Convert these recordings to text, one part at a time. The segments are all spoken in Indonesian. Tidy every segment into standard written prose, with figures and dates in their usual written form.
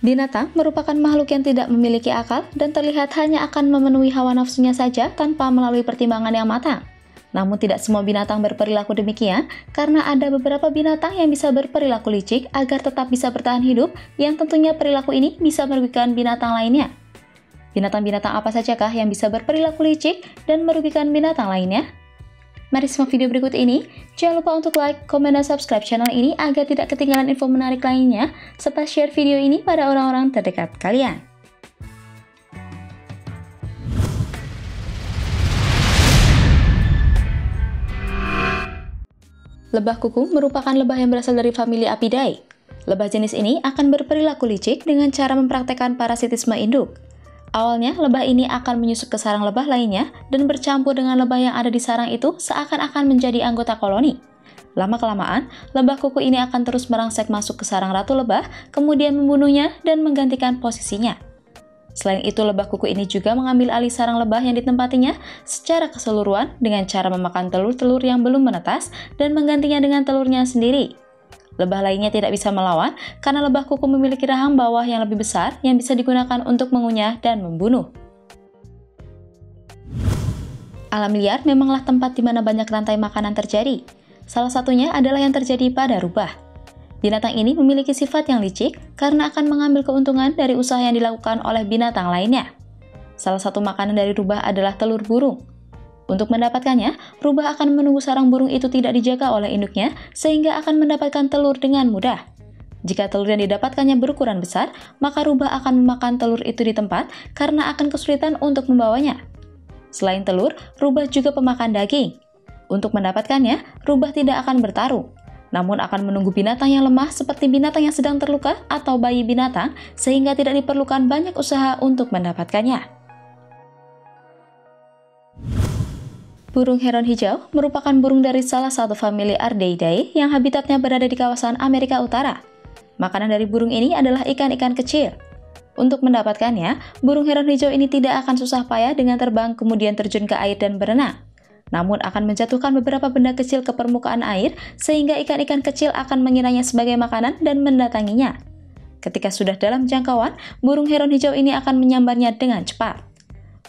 Binatang merupakan makhluk yang tidak memiliki akal dan terlihat hanya akan memenuhi hawa nafsunya saja tanpa melalui pertimbangan yang matang. Namun tidak semua binatang berperilaku demikian, karena ada beberapa binatang yang bisa berperilaku licik agar tetap bisa bertahan hidup, yang tentunya perilaku ini bisa merugikan binatang lainnya. Binatang-binatang apa sajakah yang bisa berperilaku licik dan merugikan binatang lainnya? Mari simak video berikut ini. Jangan lupa untuk like, komen, dan subscribe channel ini agar tidak ketinggalan info menarik lainnya, serta share video ini pada orang-orang terdekat kalian. Lebah kuku merupakan lebah yang berasal dari famili Apidae. Lebah jenis ini akan berperilaku licik dengan cara mempraktekkan parasitisme induk. Awalnya, lebah ini akan menyusup ke sarang lebah lainnya dan bercampur dengan lebah yang ada di sarang itu seakan-akan menjadi anggota koloni. Lama-kelamaan, lebah kuku ini akan terus merangsek masuk ke sarang ratu lebah, kemudian membunuhnya dan menggantikan posisinya. Selain itu, lebah kuku ini juga mengambil alih sarang lebah yang ditempatinya secara keseluruhan dengan cara memakan telur-telur yang belum menetas dan menggantinya dengan telurnya sendiri. Lebah lainnya tidak bisa melawan karena lebah kuku memiliki rahang bawah yang lebih besar yang bisa digunakan untuk mengunyah dan membunuh. Alam liar memanglah tempat di mana banyak rantai makanan terjadi. Salah satunya adalah yang terjadi pada rubah. Binatang ini memiliki sifat yang licik karena akan mengambil keuntungan dari usaha yang dilakukan oleh binatang lainnya. Salah satu makanan dari rubah adalah telur burung. Untuk mendapatkannya, rubah akan menunggu sarang burung itu tidak dijaga oleh induknya sehingga akan mendapatkan telur dengan mudah. Jika telur yang didapatkannya berukuran besar, maka rubah akan memakan telur itu di tempat karena akan kesulitan untuk membawanya. Selain telur, rubah juga pemakan daging. Untuk mendapatkannya, rubah tidak akan bertarung, namun akan menunggu binatang yang lemah seperti binatang yang sedang terluka atau bayi binatang sehingga tidak diperlukan banyak usaha untuk mendapatkannya. Burung heron hijau merupakan burung dari salah satu famili Ardeidae yang habitatnya berada di kawasan Amerika Utara. Makanan dari burung ini adalah ikan-ikan kecil. Untuk mendapatkannya, burung heron hijau ini tidak akan susah payah dengan terbang kemudian terjun ke air dan berenang. Namun akan menjatuhkan beberapa benda kecil ke permukaan air sehingga ikan-ikan kecil akan mengiranya sebagai makanan dan mendatanginya. Ketika sudah dalam jangkauan, burung heron hijau ini akan menyambarnya dengan cepat.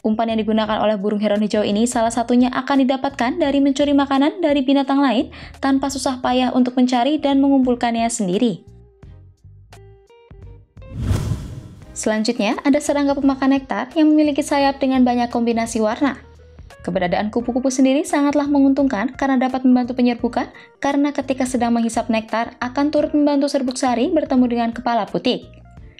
Umpan yang digunakan oleh burung heron hijau ini salah satunya akan didapatkan dari mencuri makanan dari binatang lain tanpa susah payah untuk mencari dan mengumpulkannya sendiri. Selanjutnya, ada serangga pemakan nektar yang memiliki sayap dengan banyak kombinasi warna. Keberadaan kupu-kupu sendiri sangatlah menguntungkan karena dapat membantu penyerbukan, karena ketika sedang menghisap nektar akan turut membantu serbuk sari bertemu dengan kepala putih.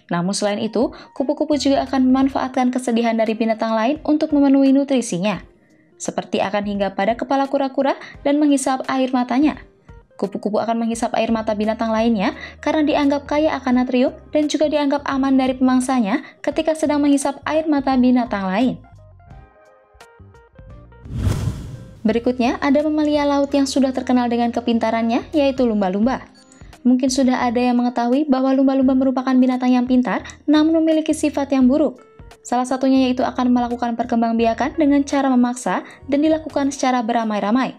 Namun selain itu, kupu-kupu juga akan memanfaatkan kesedihan dari binatang lain untuk memenuhi nutrisinya. Seperti akan hinggap pada kepala kura-kura dan menghisap air matanya. Kupu-kupu akan menghisap air mata binatang lainnya karena dianggap kaya akan natrium dan juga dianggap aman dari pemangsanya ketika sedang menghisap air mata binatang lain. Berikutnya, ada mamalia laut yang sudah terkenal dengan kepintarannya, yaitu lumba-lumba. Mungkin sudah ada yang mengetahui bahwa lumba-lumba merupakan binatang yang pintar, namun memiliki sifat yang buruk. Salah satunya yaitu akan melakukan perkembangbiakan dengan cara memaksa dan dilakukan secara beramai-ramai.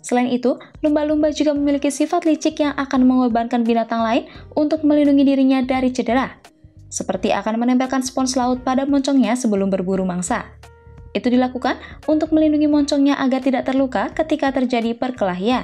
Selain itu, lumba-lumba juga memiliki sifat licik yang akan mengorbankan binatang lain untuk melindungi dirinya dari cedera. Seperti akan menempelkan spons laut pada moncongnya sebelum berburu mangsa. Itu dilakukan untuk melindungi moncongnya agar tidak terluka ketika terjadi perkelahian.